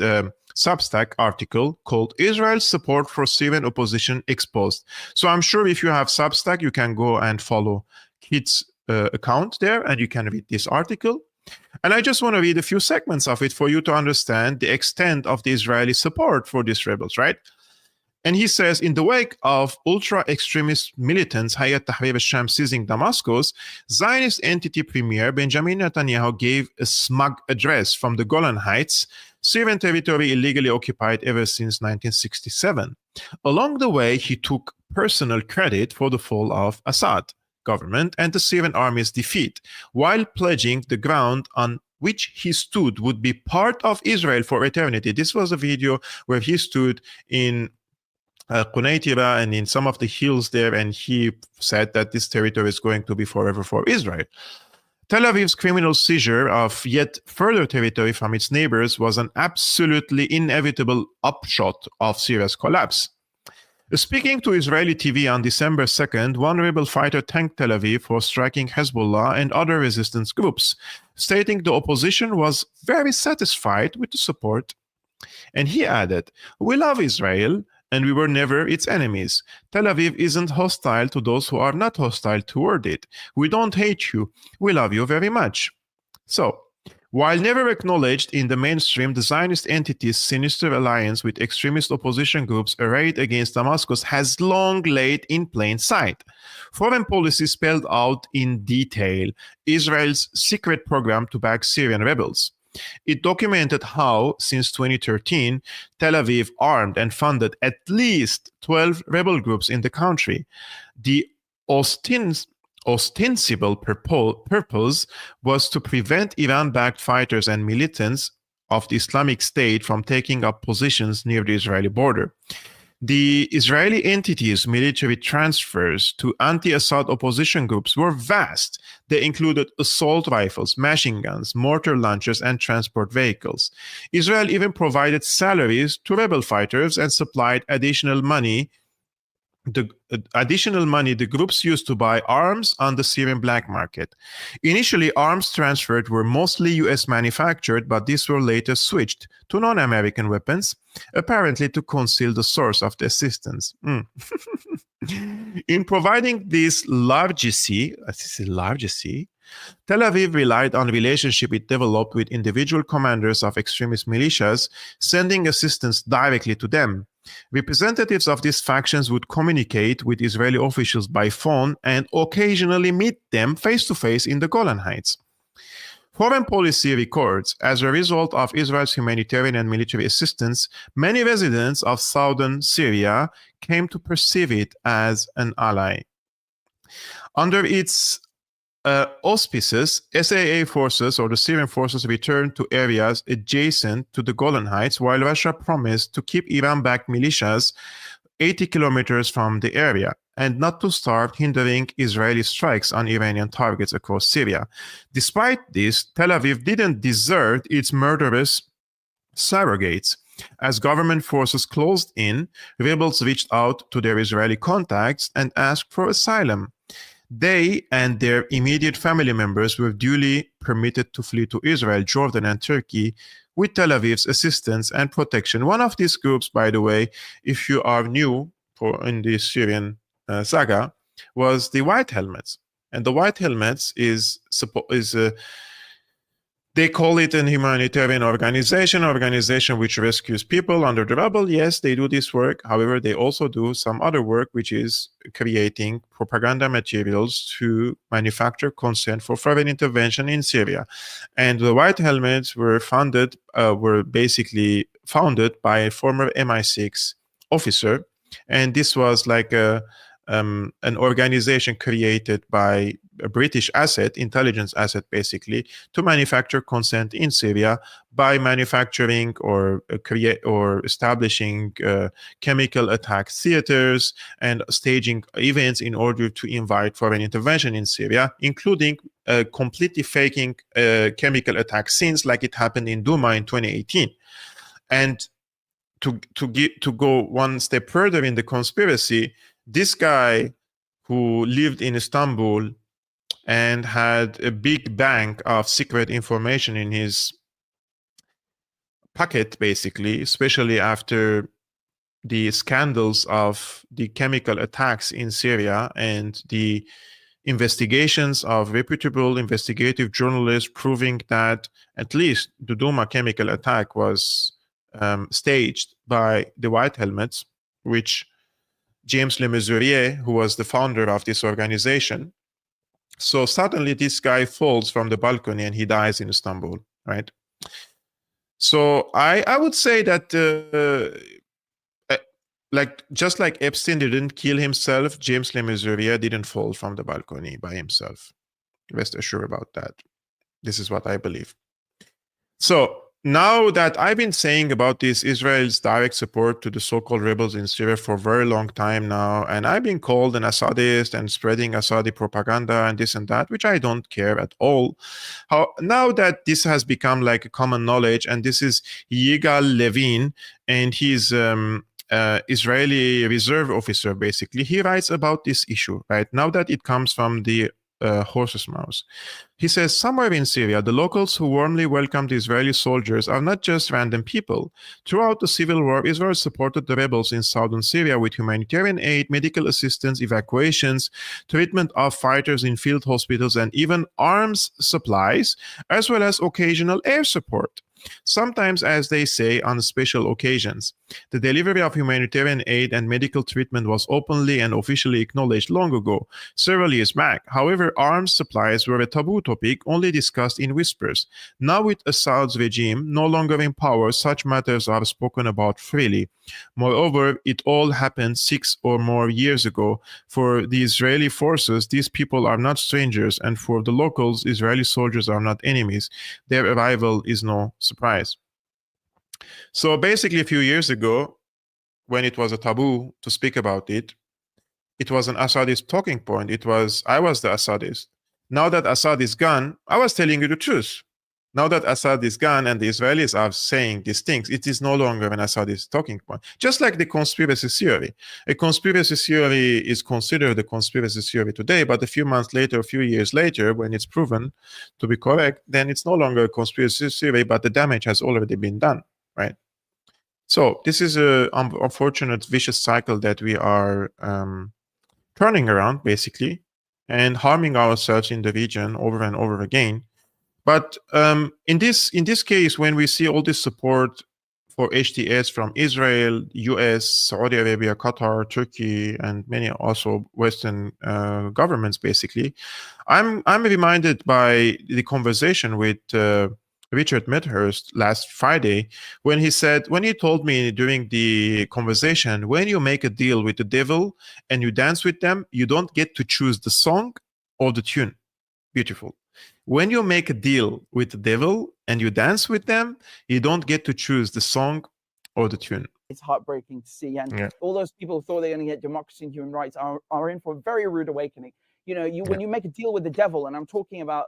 Substack article called Israel's Support for Syrian Opposition Exposed. So I'm sure if you have Substack, you can go and follow Kit's account there, and you can read this article. And I just want to read a few segments of it for you to understand the extent of the Israeli support for these rebels, right? And he says, in the wake of ultra-extremist militants Hayat Tahrir al-Sham seizing Damascus, Zionist entity premier Benjamin Netanyahu gave a smug address from the Golan Heights, Syrian territory illegally occupied ever since 1967. Along the way, he took personal credit for the fall of Assad government and the Syrian army's defeat, while pledging the ground on which he stood would be part of Israel for eternity. This was a video where he stood in Quneitira and in some of the hills there, and he said that this territory is going to be forever for Israel. Tel Aviv's criminal seizure of yet further territory from its neighbors was an absolutely inevitable upshot of Syria's collapse. Speaking to Israeli TV on December 2nd, one rebel fighter thanked Tel Aviv for striking Hezbollah and other resistance groups, stating the opposition was very satisfied with the support. And he added, "We love Israel, and we were never its enemies. Tel Aviv isn't hostile to those who are not hostile toward it. We don't hate you. We love you very much." So, while never acknowledged in the mainstream, the Zionist entity's sinister alliance with extremist opposition groups arrayed against Damascus has long laid in plain sight. Foreign policy spelled out in detail Israel's secret program to back Syrian rebels. It documented how, since 2013, Tel Aviv armed and funded at least 12 rebel groups in the country. The ostensible purpose was to prevent Iran-backed fighters and militants of the Islamic State from taking up positions near the Israeli border. The Israeli entity's military transfers to anti-Assad opposition groups were vast. They included assault rifles, machine guns, mortar launchers, and transport vehicles. Israel even provided salaries to rebel fighters and supplied additional money the groups used to buy arms on the Syrian black market. Initially, arms transferred were mostly US manufactured, but these were later switched to non-American weapons, apparently to conceal the source of the assistance. In providing this largesse, Tel Aviv relied on relationship it developed with individual commanders of extremist militias, sending assistance directly to them. Representatives of these factions would communicate with Israeli officials by phone and occasionally meet them face-to-face in the Golan Heights. Foreign policy records, as a result of Israel's humanitarian and military assistance, many residents of southern Syria came to perceive it as an ally. Under its auspices, SAA forces or the Syrian forces returned to areas adjacent to the Golan Heights, while Russia promised to keep Iran-backed militias 80 kilometers from the area and not to start hindering Israeli strikes on Iranian targets across Syria. Despite this, Tel Aviv didn't desert its murderous surrogates. As government forces closed in, rebels reached out to their Israeli contacts and asked for asylum. They and their immediate family members were duly permitted to flee to Israel, Jordan, and Turkey with Tel Aviv's assistance and protection. One of these groups, by the way, if you are new in the Syrian saga, was the White Helmets. And the White Helmets is they call it a humanitarian organization which rescues people under the rubble. Yes, they do this work. However, they also do some other work, which is creating propaganda materials to manufacture consent for foreign intervention in Syria. And the White Helmets were basically founded by a former MI6 officer. And this was like an organization created by a British intelligence asset, basically, to manufacture consent in Syria by manufacturing or establishing chemical attack theaters and staging events in order to invite foreign intervention in Syria, including completely faking chemical attack scenes like it happened in Douma in 2018. And to go one step further in the conspiracy, this guy who lived in Istanbul and had a big bank of secret information in his pocket, basically, especially after the scandals of the chemical attacks in Syria and the investigations of reputable investigative journalists proving that at least the Douma chemical attack was staged by the White Helmets. which James Le Mesurier, who was the founder of this organization. So suddenly this guy falls from the balcony and he dies in Istanbul, right? So I would say that just like Epstein didn't kill himself, James Le Mesurier didn't fall from the balcony by himself. Rest assured about that. This is what I believe. So now that I've been saying about this Israel's direct support to the so-called rebels in Syria for a very long time now, and I've been called an Assadist and spreading Assadi propaganda and this and that, which I don't care at all. Now that this has become like a common knowledge, and this is Yigal Levin, and he's Israeli reserve officer, basically, he writes about this issue, right? Now that it comes from the horse's mouth. He says, somewhere in Syria, the locals who warmly welcomed Israeli soldiers are not just random people. Throughout the civil war, Israel supported the rebels in southern Syria with humanitarian aid, medical assistance, evacuations, treatment of fighters in field hospitals, and even arms supplies, as well as occasional air support. Sometimes, as they say, on special occasions. The delivery of humanitarian aid and medical treatment was openly and officially acknowledged long ago, several years back. However, arms supplies were a taboo topic only discussed in whispers. Now, with Assad's regime no longer in power, such matters are spoken about freely. Moreover, it all happened 6 or more years ago. For the Israeli forces, these people are not strangers, and for the locals, Israeli soldiers are not enemies. Their arrival is no surprise. So basically, a few years ago, when it was a taboo to speak about it, it was an Assadist talking point. I was the Assadist. Now that Assad is gone, I was telling you the truth. Now that Assad is gone and the Israelis are saying these things, it is no longer an Assadist talking point. Just like the conspiracy theory. A conspiracy theory is considered a conspiracy theory today, but a few months later, a few years later, when it's proven to be correct, then it's no longer a conspiracy theory, but the damage has already been done, right? So this is an unfortunate vicious cycle that we are turning around, basically, and harming ourselves in the region over and over again. But in this case, when we see all this support for HTS from Israel, US, Saudi Arabia, Qatar, Turkey, and many also Western governments, basically, I'm reminded by the conversation with Richard Medhurst last Friday, when he told me during the conversation, when you make a deal with the devil and you dance with them, you don't get to choose the song or the tune. Beautiful. When you make a deal with the devil and you dance with them, you don't get to choose the song or the tune. It's heartbreaking to see. And all those people who thought they're going to get democracy and human rights are in for a very rude awakening. You know, when you make a deal with the devil, and I'm talking about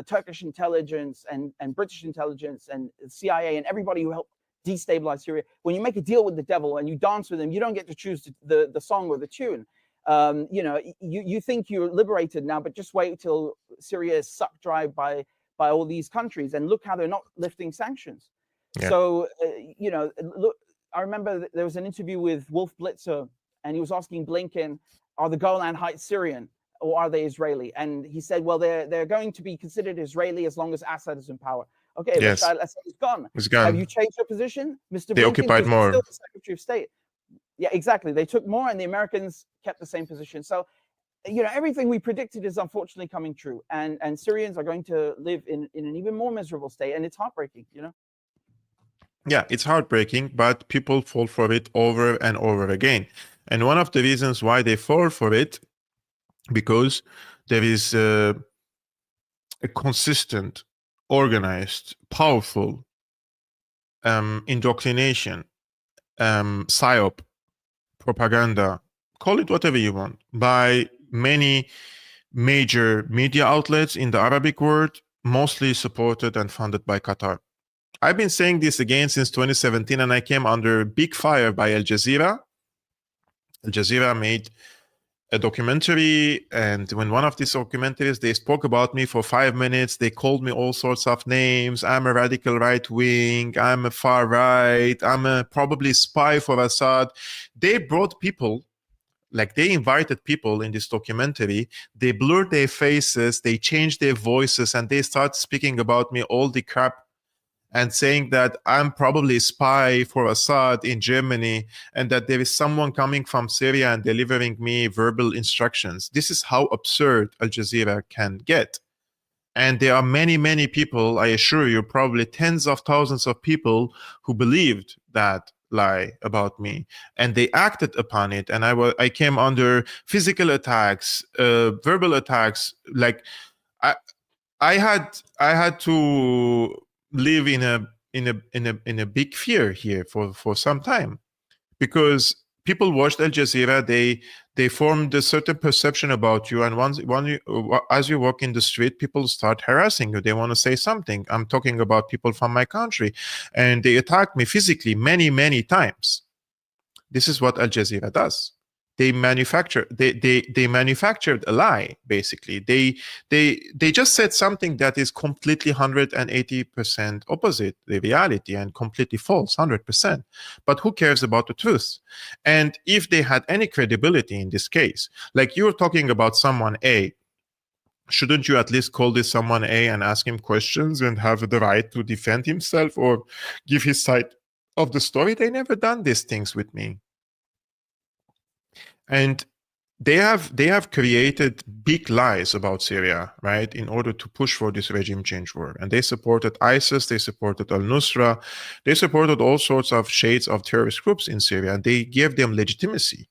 Turkish intelligence and British intelligence and CIA and everybody who helped destabilize Syria, when you make a deal with the devil and you dance with him, you don't get to choose the song or the tune. You know, you think you're liberated now, but just wait till Syria is sucked dry by all these countries, and look how they're not lifting sanctions. So, you know, look, I remember there was an interview with Wolf Blitzer, and he was asking Blinken, are the Golan Heights Syrian or are they Israeli? And he said, well, they're going to be considered Israeli as long as Assad is in power. Okay, but Assad is gone. It's gone. Have you changed your position, Mr. They Blinken? occupied more. Still the Secretary of State. Yeah, exactly. They took more, and the Americans kept the same position. So, you know, everything we predicted is unfortunately coming true, and Syrians are going to live in an even more miserable state, and it's heartbreaking, you know? Yeah, it's heartbreaking, but people fall for it over and over again. And one of the reasons why they fall for it, because there is a consistent, organized, powerful indoctrination, psyop, propaganda, call it whatever you want, by many major media outlets in the Arabic world, mostly supported and funded by Qatar. I've been saying this again since 2017, and I came under big fire by Al Jazeera. Al Jazeera made a documentary, and when one of these documentaries, they spoke about me for 5 minutes. They called me all sorts of names. I'm a radical right wing. I'm a far right. I'm a probably spy for Assad. They brought people, like they invited people in this documentary. They blurred their faces. They changed their voices, and they start speaking about me all the crap and saying that I'm probably a spy for Assad in Germany and that there is someone coming from Syria and delivering me verbal instructions. This is how absurd Al Jazeera can get. And there are many, many people, I assure you, probably tens of thousands of people who believed that lie about me, and they acted upon it. And I came under physical attacks, verbal attacks. Like I had to live in a big fear here for some time, because people watched Al Jazeera. They formed a certain perception about you, and as you walk in the street, people start harassing you. They want to say something. I'm talking about people from my country, and they attacked me physically many times. This is what Al Jazeera does. They manufactured a lie. Basically, they just said something that is completely 180% opposite the reality and completely false 100%. But who cares about the truth? And if they had any credibility in this case, like you're talking about someone A, shouldn't you at least call this someone A and ask him questions and have the right to defend himself or give his side of the story? They never done these things with me. And they have created big lies about Syria, right, in order to push for this regime change war. And they supported ISIS, they supported al-Nusra, they supported all sorts of shades of terrorist groups in Syria, and they gave them legitimacy.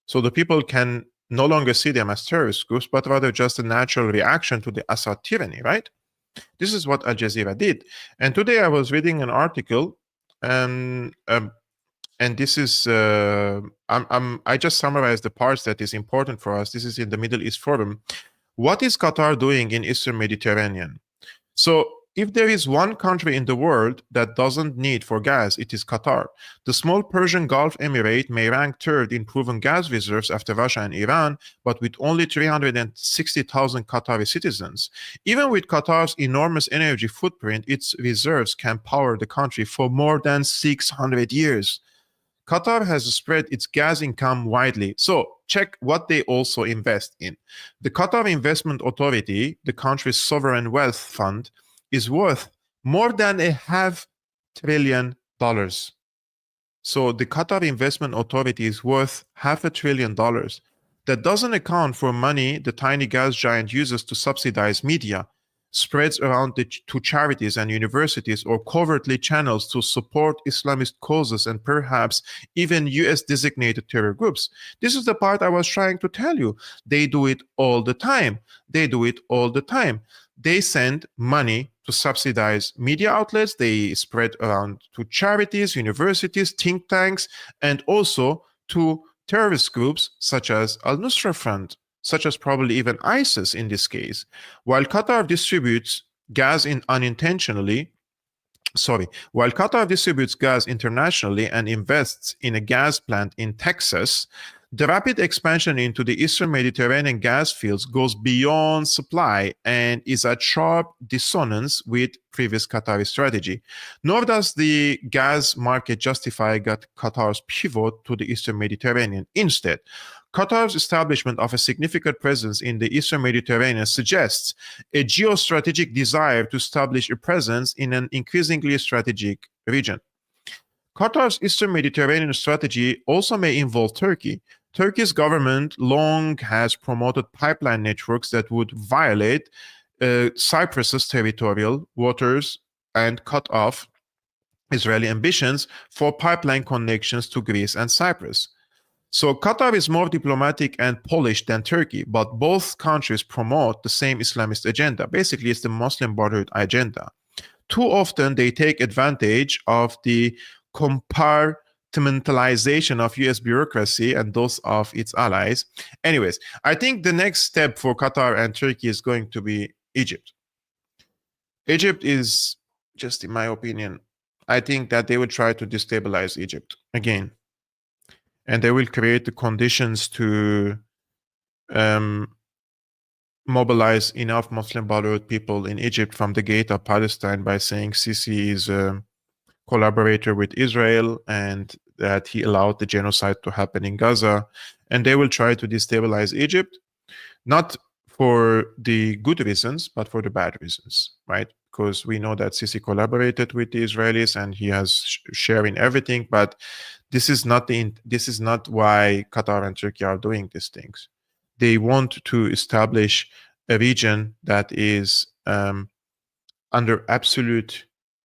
So the people can no longer see them as terrorist groups, but rather just a natural reaction to the Assad tyranny, right? This is what Al Jazeera did. And today I was reading an article, and this is I just summarized the parts that is important for us. This is in the Middle East Forum. What is Qatar doing in Eastern Mediterranean? So if there is one country in the world that doesn't need for gas, it is Qatar. The small Persian Gulf Emirate may rank third in proven gas reserves after Russia and Iran, but with only 360,000 Qatari citizens. Even with Qatar's enormous energy footprint, its reserves can power the country for more than 600 years. Qatar has spread its gas income widely. So check what they also invest in. The Qatar Investment Authority, the country's sovereign wealth fund, is worth more than $500 billion. So the Qatar Investment Authority is worth $500 billion. That doesn't account for money the tiny gas giant uses to subsidize media, spreads around to charities and universities, or covertly channels to support Islamist causes and perhaps even US designated terror groups. This is the part I was trying to tell you. They do it all the time. They do it all the time. They send money to subsidize media outlets. They spread around to charities, universities, think tanks, and also to terrorist groups such as Al-Nusra Front, such as probably even ISIS in this case. While Qatar distributes gas internationally and invests in a gas plant in Texas, the rapid expansion into the Eastern Mediterranean gas fields goes beyond supply and is at sharp dissonance with previous Qatari strategy. Nor does the gas market justify Qatar's pivot to the Eastern Mediterranean. Instead, Qatar's establishment of a significant presence in the Eastern Mediterranean suggests a geostrategic desire to establish a presence in an increasingly strategic region. Qatar's Eastern Mediterranean strategy also may involve Turkey. Turkey's government long has promoted pipeline networks that would violate Cyprus's territorial waters and cut off Israeli ambitions for pipeline connections to Greece and Cyprus. So Qatar is more diplomatic and polished than Turkey, but both countries promote the same Islamist agenda. Basically, it's the Muslim Brotherhood agenda. Too often, they take advantage of the compartmentalization of US bureaucracy and those of its allies. Anyways, I think the next step for Qatar and Turkey is going to be Egypt. Egypt is, just in my opinion, I think that they will try to destabilize Egypt again. And they will create the conditions to mobilize enough Muslim Brotherhood people in Egypt from the gate of Palestine by saying Sisi is a collaborator with Israel and that he allowed the genocide to happen in Gaza. And they will try to destabilize Egypt, not for the good reasons, but for the bad reasons, right? because we know that Sisi collaborated with the Israelis and he has share in everything. But this is not why Qatar and Turkey are doing these things. They want to establish a region that is under absolute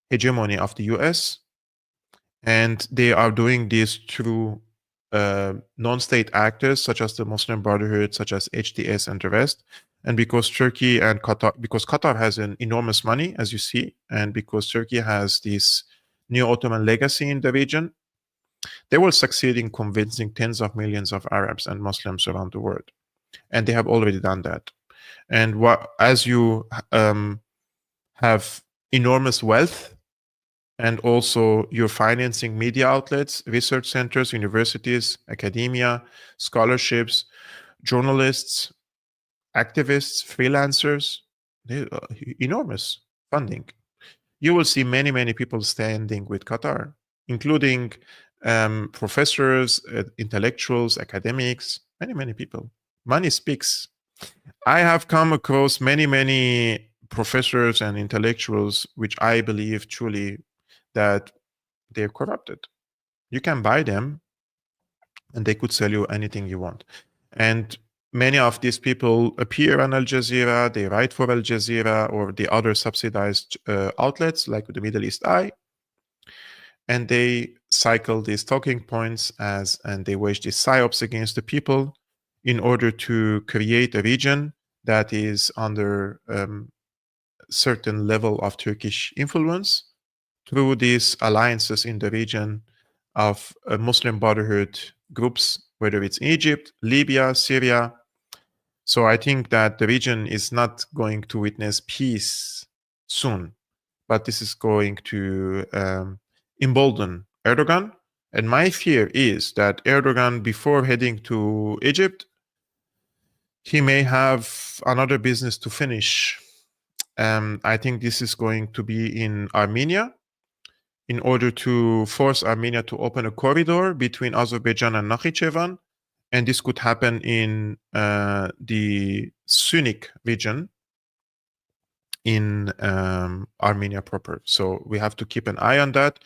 hegemony of the US, and they are doing this through non-state actors such as the Muslim Brotherhood, such as HTS and the rest. And because Qatar has an enormous money, as you see, and because Turkey has this neo-Ottoman legacy in the region, they will succeed in convincing tens of millions of Arabs and Muslims around the world. And they have already done that. And as you have enormous wealth, and also you're financing media outlets, research centers, universities, academia, scholarships, journalists, activists, freelancers, enormous funding. You will see many, many people standing with Qatar, including professors, intellectuals, academics, many, many people. Money speaks. I have come across many, many professors and intellectuals, which I believe truly that they're corrupted. You can buy them and they could sell you anything you want. And many of these people appear on Al Jazeera, they write for Al Jazeera or the other subsidized outlets like the Middle East Eye, and they cycle these talking points and they wage these psyops against the people in order to create a region that is under certain level of Turkish influence through these alliances in the region of Muslim Brotherhood groups, whether it's Egypt, Libya, Syria. So I think that the region is not going to witness peace soon, but this is going to embolden Erdogan. And my fear is that Erdogan, before heading to Egypt, he may have another business to finish. I think this is going to be in Armenia, in order to force Armenia to open a corridor between Azerbaijan and Nakhichevan. And this could happen in the Sunni region in Armenia proper. So we have to keep an eye on that.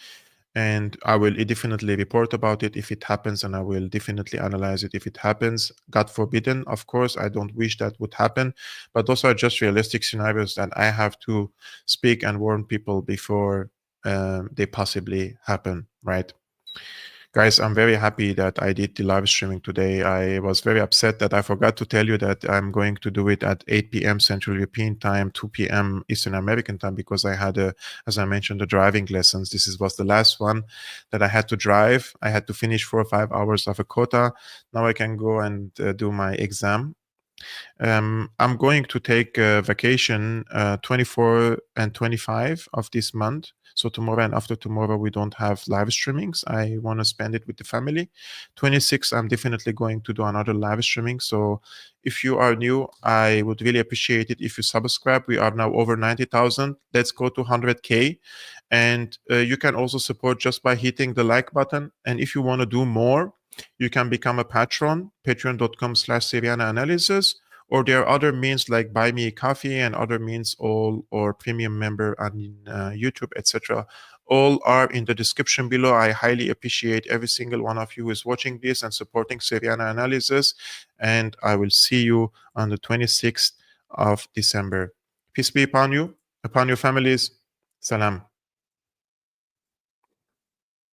And I will definitely report about it if it happens, and I will definitely analyze it if it happens. God forbidden, of course, I don't wish that would happen, but those are just realistic scenarios that I have to speak and warn people before they possibly happen, right? Guys, I'm very happy that I did the live streaming today. I was very upset that I forgot to tell you that I'm going to do it at 8 p.m. Central European time, 2 p.m. Eastern American time, because I had, as I mentioned, the driving lessons. This was the last one that I had to drive. I had to finish 4 or 5 hours of a quota. Now I can go and do my exam. I'm going to take a vacation 24 and 25 of this month. So tomorrow and after tomorrow, we don't have live streamings. I want to spend it with the family. 26, I'm definitely going to do another live streaming. So if you are new, I would really appreciate it if you subscribe. We are now over 90,000. Let's go to 100K. And you can also support just by hitting the like button. And if you want to do more, you can become a patron, patreon.com/Syriana Analysis. Or there are other means like buy me a coffee and other means, all, or premium member on YouTube, etc. All are in the description below. I highly appreciate every single one of you who is watching this and supporting Syriana Analysis. And I will see you on the 26th of December. Peace be upon you, upon your families. Salam.